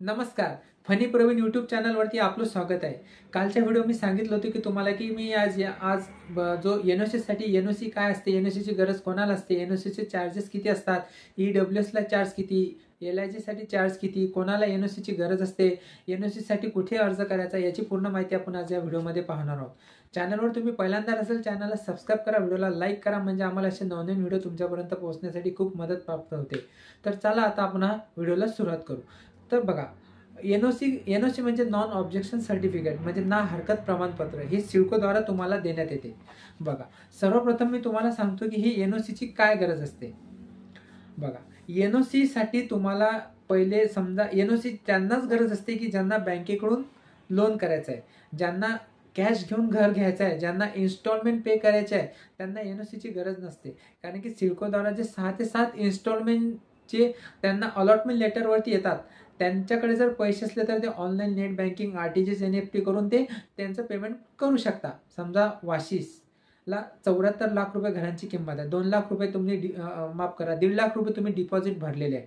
नमस्कार. Funny Pravin YouTube चॅनलवरती आपलं स्वागत आहे. कालच्या व्हिडिओ मी सांगितलं होतं की तुम्हाला की मी आज जो एन-ओ-सीसाठी एन-ओ-सी काय असते, एन-ओ-सीची गरज कोणाला असते, एन-ओ-सीचे चार्जेस किती असतात, ई-डब्ल्यू-एसला चार्ज किती, एल-आय-जीसाठी चार्ज किती, कोणाला एन-ओ-सीची गरज असते, एन-ओ-सीसाठी कुठे अर्ज करायचा, याची पूर्ण माहिती आपण आज या व्हिडिओमध्ये पाहणार आहोत. चॅनलवर तुम्ही पहिल्यांदा असेल चॅनलला सबस्क्राईब करा, व्हिडिओला लाईक करा, म्हणजे आम्हाला असे नवनवीन व्हिडिओ तुमच्यापर्यंत पोहोचण्यासाठी खूप मदत प्राप्त होते. तर चला आता आपण हा व्हिडिओला सुरुवात करू. तर बघा, एन-ओ-सी म्हणजे नॉन ऑब्जेक्शन सर्टिफिकेट, म्हणजे ना हरकत प्रमाणपत्र, हे सिडकोद्वारा तुम्हाला देण्यात येते. बघा, सर्वप्रथम मी तुम्हाला सांगतो की ही एन-ओ-सीची काय गरज असते. बघा, एन-ओ-सीसाठी तुम्हाला पहिले समजा एन-ओ-सी त्यांनाच गरज असते की ज्यांना बँकेकडून लोन करायचं आहे, ज्यांना कॅश घेऊन घर घ्यायचं आहे, ज्यांना इन्स्टॉलमेंट पे करायचे आहे, त्यांना एन-ओ-सीची गरज नसते. कारण की सिडकोद्वारा जे 6 ते 7 इन्स्टॉलमेंटचे त्यांना अलॉटमेंट लेटरवरती येतात. त्यांच्याकडे जर पैसे असले तर ते online net banking, RTGS, NEFT करून ते त्यांचं पेमेंट करू शकता. समजा वाशीसला 74 लाख रुपये घरांची किंमत आहे. 2 लाख रुपये तुम्ही माफ करा, 1.5 लाख रुपये तुम्ही डिपॉझिट भरलेले आहे.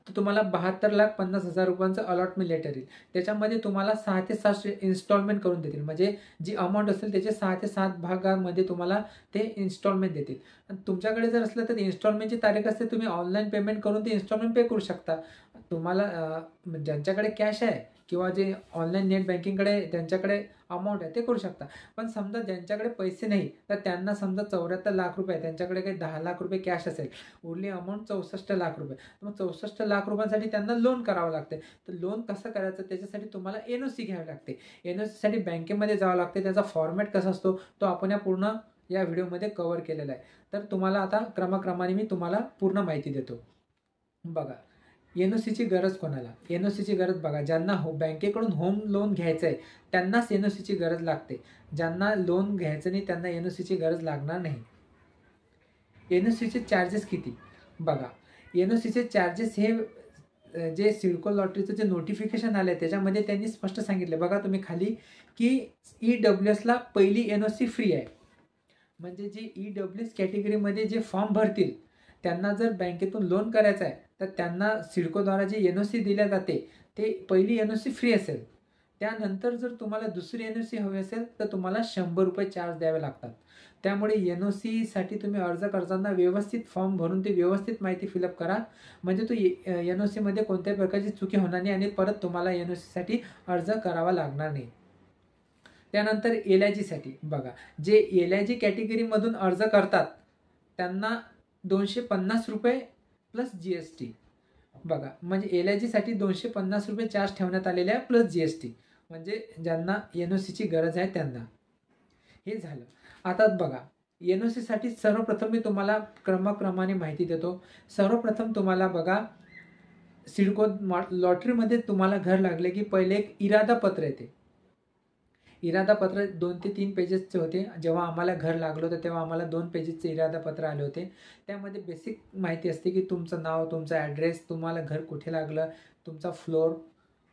तर तुम्हाला 72,50,000 रुपयांचं अलॉटमेंट लेटर येईल. त्याच्यामध्ये तुम्हाला 6 ते 7 इन्स्टॉलमेंट करून देतील. म्हणजे जी अमाऊंट असेल त्याचे 6 ते 7 भागामध्ये तुम्हाला ते इन्स्टॉलमेंट देतील. आणि तुमच्याकडे जर असलं तर इन्स्टॉलमेंटची तारीख असते, तुम्ही ऑनलाईन पेमेंट करून ते इन्स्टॉलमेंट पे करू शकता. तुम्हाला ज्यांच्याकडे कॅश आहे किंवा जे ऑनलाईन नेट बँकिंगकडे त्यांच्याकडे अमाऊंट आहे ते करू शकता. पण समजा ज्यांच्याकडे पैसे नाही, तर त्यांना समजा 74 लाख रुपये आहे, त्यांच्याकडे काही 10 लाख रुपये कॅश असेल, उरली अमाऊंट 64 लाख रुपये. मग 64 लाख रुपयांसाठी त्यांना लोन करावं लागते. तर लोन कसं करायचं, त्याच्यासाठी तुम्हाला एन-ओ-सी घ्यावी लागते. एन-ओ-सीसाठी बँकेमध्ये जावं लागते. त्याचा फॉर्मॅट कसा असतो तो आपण या व्हिडिओमध्ये कव्हर केलेला आहे. तर तुम्हाला आता क्रमाक्रमाने मी तुम्हाला पूर्ण माहिती देतो. बघा, एन-ओ-सीची गरज कोणाला, एन-ओ-सीची गरज बघा, ज्यांना बँकेकडून होम लोन घ्यायचं आहे त्यांनाच एन-ओ-सीची गरज लागते. ज्यांना लोन घ्यायचं नाही त्यांना एन-ओ-सीची गरज लागणार नाही. एन-ओ-सीचे चार्जेस किती बघा, एन-ओ-सीचे चार्जेस हे जे सिडको लॉटरीचं जे नोटिफिकेशन आलं आहे त्याच्यामध्ये त्यांनी स्पष्ट सांगितलं. बघा तुम्ही खाली की ई-डब्ल्यू-एसला पहिली एन-ओ-सी फ्री आहे. म्हणजे जे ई-डब्ल्यू-एस कॅटेगरीमध्ये जे फॉर्म भरतील त्यांना जर बँकेतून लोन करायचं आहे तर त्यांना सिडकोद्वारा जे एन-ओ-सी दिल्या जाते ते पहिली एन-ओ-सी फ्री असेल. त्यानंतर जर तुम्हाला दुसरी एन-ओ-सी हवी असेल तर तुम्हाला 100 रुपये चार्ज द्यावे लागतात. त्यामुळे एन-ओ-सीसाठी तुम्ही अर्ज करताना व्यवस्थित फॉर्म भरून ते व्यवस्थित माहिती फिलअप करा. म्हणजे तो एन-ओ-सीमध्ये कोणत्याही प्रकारची चुकी होणार नाही आणि परत तुम्हाला एन-ओ-सीसाठी अर्ज करावा लागणार नाही. त्यानंतर एल-आय-जीसाठी बघा, जे एल-आय-जी कॅटेगरीमधून अर्ज करतात त्यांना 250 रुपये प्लस जी-एस-टी. बघा, म्हणजे एल-आय-जीसाठी 250 रुपये चार्ज ठेवण्यात आलेले आहे प्लस जी-एस-टी. म्हणजे ज्यांना एन-ओ-सीची गरज आहे त्यांना हे झालं. आता बघा, एन-ओ-सीसाठी सर्वप्रथम मी तुम्हाला क्रमाक्रमाने माहिती देतो. सर्वप्रथम तुम्हाला बघा, सिडको लॉटरीमध्ये तुम्हाला घर लागले की पहिले एक इरादा पत्र येते. इरादा पत्र 2 ते 3 पेजेसचे होते. जेव्हा आम्हाला घर लागलं होतं तेव्हा आम्हाला 2 पेजेसचे इरादा पत्र आले होते. त्यामध्ये बेसिक माहिती असते की तुमचं नाव, तुमचा ॲड्रेस, तुम्हाला घर कुठे लागलं, तुमचा फ्लोर,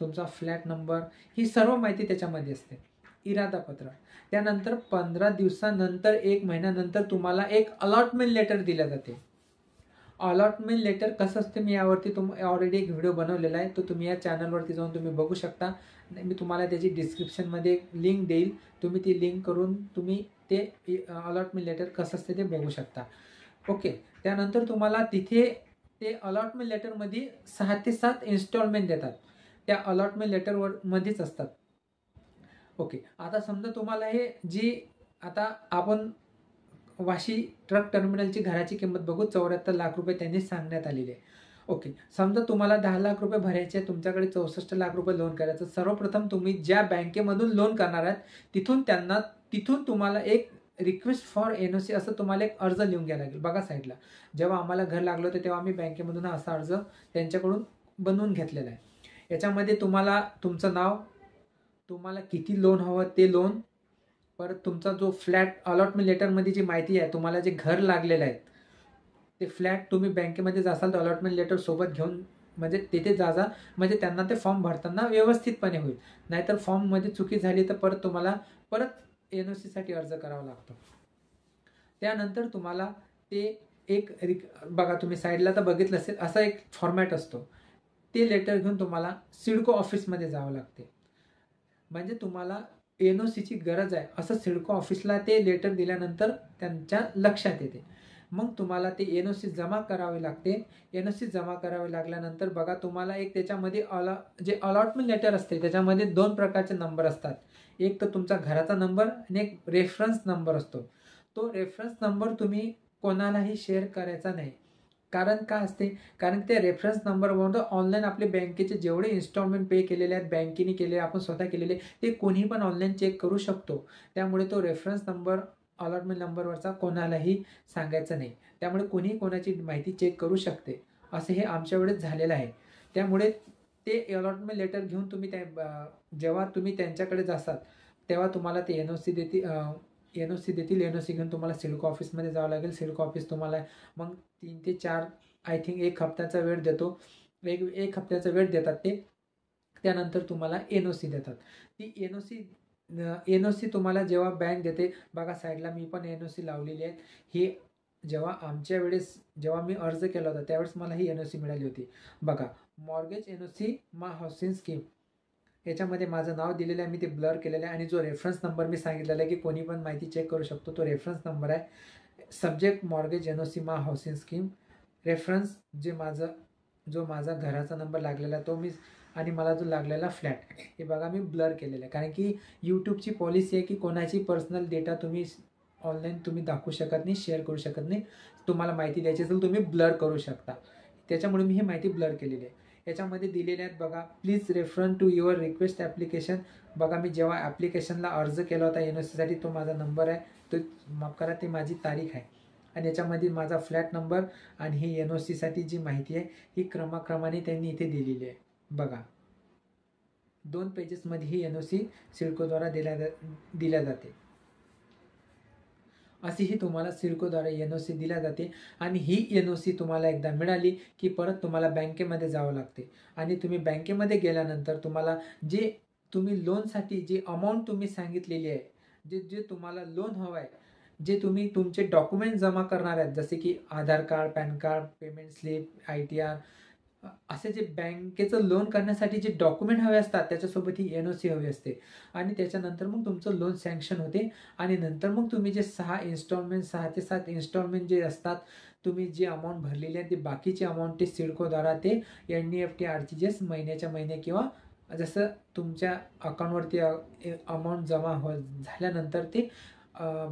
तुमचा फ्लॅट नंबर, ही सर्व माहिती त्याच्यामध्ये असते. इरादा पत्र. त्यानंतर 15 दिवसानंतर, 1 महिन्यानंतर तुम्हाला एक अलॉटमेंट लेटर दिलं जाते. अलॉटमेंट लेटर कसं असतं मी यावरती ऑलरेडी एक व्हिडिओ बनवलेला आहे. तो तुम्ही या चॅनलवरती जाऊन तुम्ही बघू शकता. मी तुम्हाला त्याची डिस्क्रिप्शनमध्ये लिंक देईल. तुम्ही ती लिंक करून तुम्ही ते अलॉटमेंट लेटर कसं असते ते बघू शकता. ओके. त्यानंतर तुम्हाला तिथे ते अलॉटमेंट लेटरमध्ये 6 ते 7 इन्स्टॉलमेंट देतात. त्या अलॉटमेंट लेटरवर मध्येच असतात. ओके. आता समजा तुम्हाला हे आता आपण वाशी ट्रक टर्मिनलची घराची किंमत बघू, 74 लाख रुपये त्यांनी सांगण्यात आलेली आहे. ओके. समजा तुम्हाला 10 लाख रुपये भरायचे, तुमच्याकडे 64 लाख रुपये लोन करायचं. सर्वप्रथम तुम्ही ज्या बँकेमधून लोन करणार आहात तिथून तुम्हाला एक रिक्वेस्ट फॉर एन-ओ-सी असं तुम्हाला एक अर्ज लिहून घ्यायला लागेल. बघा साईडला. जेव्हा आम्हाला घर लागलं होतं तेव्हा आम्ही बँकेमधून असा अर्ज त्यांच्याकडून बनवून घेतलेला आहे. याच्यामध्ये तुम्हाला तुमचं नाव, तुम्हाला किती लोन हवं ते लोन, परत तुमचा जो फ्लॅट अलॉटमेंट लेटरमध्ये जी माहिती आहे, तुम्हाला जे घर लागलेलं आहे ते फ्लॅट तुम्ही बँकेमध्ये जासाल तर अलॉटमेंट लेटर सोबत घेऊन म्हणजे तिथे जा, म्हणजे त्यांना ते फॉर्म भरताना व्यवस्थितपणे होईल. नाहीतर फॉर्ममध्ये चुकी झाली तर परत एन-ओ-सीसाठी अर्ज करावा लागतो. त्यानंतर तुम्हाला ते बघा, तुम्ही साईडला तर बघितलं असेल, असा एक फॉर्मॅट असतो. ते लेटर घेऊन तुम्हाला सिडको ऑफिसमध्ये जावं लागते. म्हणजे तुम्हाला NOCची गरज आहे असं सिडको ऑफिसला ते लेटर दिल्यानंतर त्यांच्या लक्षात येते. मग तुम्हाला ते NOC जमा करावे लागते. NOC जमा करावे लागल्यानंतर बघा तुम्हाला एक त्याच्यामध्ये जे अलॉटमेंट लेटर असते त्याच्यामध्ये 2 प्रकारचे नंबर असतात. एक तर तुमचा घराचा नंबर आणि एक रेफरन्स नंबर असतो. तो रेफरन्स नंबर तुम्ही कोणालाही शेअर करायचा नाही. कारण काय असते, कारण त्या रेफरन्स नंबरवरून ऑनलाईन आपले बँकेचे जेवढे इन्स्टॉलमेंट पे केलेले आहेत, बँकेने केले, आपण स्वतः केलेले, ते कोणी पण ऑनलाईन चेक करू शकतो. त्यामुळे तो रेफरन्स नंबर अलॉटमेंट नंबरवरचा कोणालाही सांगायचा नाही. त्यामुळे कोणी कोणाची माहिती चेक करू शकते. असं हे आमच्या वेळेस झालेलं आहे. त्यामुळे ते अलॉटमेंट लेटर घेऊन तुम्ही जेव्हा तुम्ही त्यांच्याकडे जासाल तेव्हा तुम्हाला ते NOC देतील. NOC घेऊन तुम्हाला सिडको ऑफिसमध्ये जावं लागेल. सिडको ऑफिस तुम्हाला मग 3 ते 4 आय थिंक 1 हप्त्याचा वेळ देतो. एक हप्त्याचा वेळ देतात ते. त्यानंतर तुम्हाला NOC देतात. ती NOC तुम्हाला जेव्हा बँक देते, बघा साईडला मी पण NOC लावलेली आहेत. ही जेव्हा आमच्या वेळेस जेव्हा मी अर्ज केला होता त्यावेळेस मला ही NOC मिळाली होती. बघा, मॉर्गेज NOC मा हाऊसिंग स्कीम याच्यामध्ये माझं नाव दिलेलं आहे. मी ते ब्लर केलेलं आहे आणि जो रेफरन्स नंबर मी सांगितलेला आहे की कोणी पण माहिती चेक करू शकतो, तो रेफरन्स नंबर आहे. सब्जेक्ट मॉर्गेज NOC मा हाऊसिंग स्कीम. रेफरन्स जो माझा घराचा नंबर लागलेला आहे तो मी, आणि मला जो लागलेला फ्लॅट, हे बघा मी ब्लर केलेलं आहे. कारण की यूट्यूबची पॉलिसी आहे की कोणाची पर्सनल डेटा तुम्ही ऑनलाईन तुम्ही दाखवू शकत नाही, शेअर करू शकत नाही. तुम्हाला माहिती द्यायची असेल तुम्ही ब्लर करू शकता. त्याच्यामुळे मी ही माहिती ब्लर केलेली आहे. याच्यामध्ये दिलेले आहेत बघा, please refer to your request application. बघा, मी जेव्हा ॲप्लिकेशनला अर्ज केला होता NOCसाठी, तो माझा नंबर आहे, तो माफ करा, ती माझी तारीख आहे. आणि याच्यामध्ये माझा फ्लॅट नंबर आणि ही NOCसाठी जी माहिती आहे ही क्रमाक्रमाने त्यांनी इथे दिलेली आहे. बघा, 2 पेजेसमध्ये ही NOC सिडकोद्वारा दिल्या जाते. अशीही तुम्हाला सिडकोद्वारे NOC दिल्या जाते. आणि ही NOC तुम्हाला एकदा मिळाली की परत तुम्हाला बँकेमध्ये जावं लागते. आणि तुम्ही बँकेमध्ये गेल्यानंतर तुम्हाला जे तुम्ही लोनसाठी जी अमाऊंट तुम्ही सांगितलेली आहे, जे तुम्हाला लोन हवं आहे, जे तुम्ही तुमचे डॉक्युमेंट जमा करणार आहेत, जसे की Aadhaar card, PAN card, payment slip, ITR, असे जे बँकेचं लोन करण्यासाठी जे डॉक्युमेंट हवे असतात त्याच्यासोबत ही NOC हवी असते. आणि त्याच्यानंतर मग तुमचं लोन सँक्शन होते. आणि नंतर मग तुम्ही जे 6 ते 7 इन्स्टॉलमेंट जे असतात, तुम्ही जी अमाऊंट भरलेली आहे ती बाकीची अमाऊंट ते सिडकोद्वारा ते NEFT RTGS महिन्याच्या महिने किंवा जसं तुमच्या अकाउंटवरती अमाऊंट जमा झाल्यानंतर ते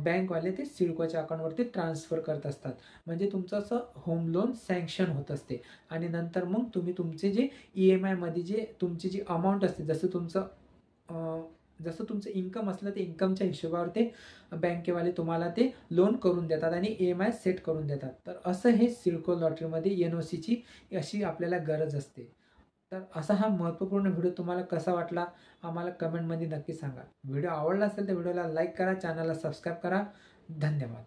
बँकवाले ते सिडकोच्या अकाउंटवरती ट्रान्सफर करत असतात. म्हणजे तुमचं असं होम लोन सँक्शन होत असते. आणि नंतर मग तुम्ही तुमचे जे EMIमध्ये जे तुमची जी अमाऊंट असते, जसं तुमचं इन्कम असलं ते इन्कमच्या हिशोबावर ते बँकेवाले तुम्हाला ते लोन करून देतात आणि EMI सेट करून देतात. तर असं हे सिडको लॉटरीमध्ये NOCची अशी आपल्याला गरज असते. तर असा हा महत्त्वपूर्ण व्हिडिओ तुम्हाला कसा वाटला आम्हाला कमेंटमध्ये नक्की सांगा. व्हिडिओ आवडला असेल तर व्हिडिओला लाईक करा, चॅनलला सबस्क्राईब करा. धन्यवाद.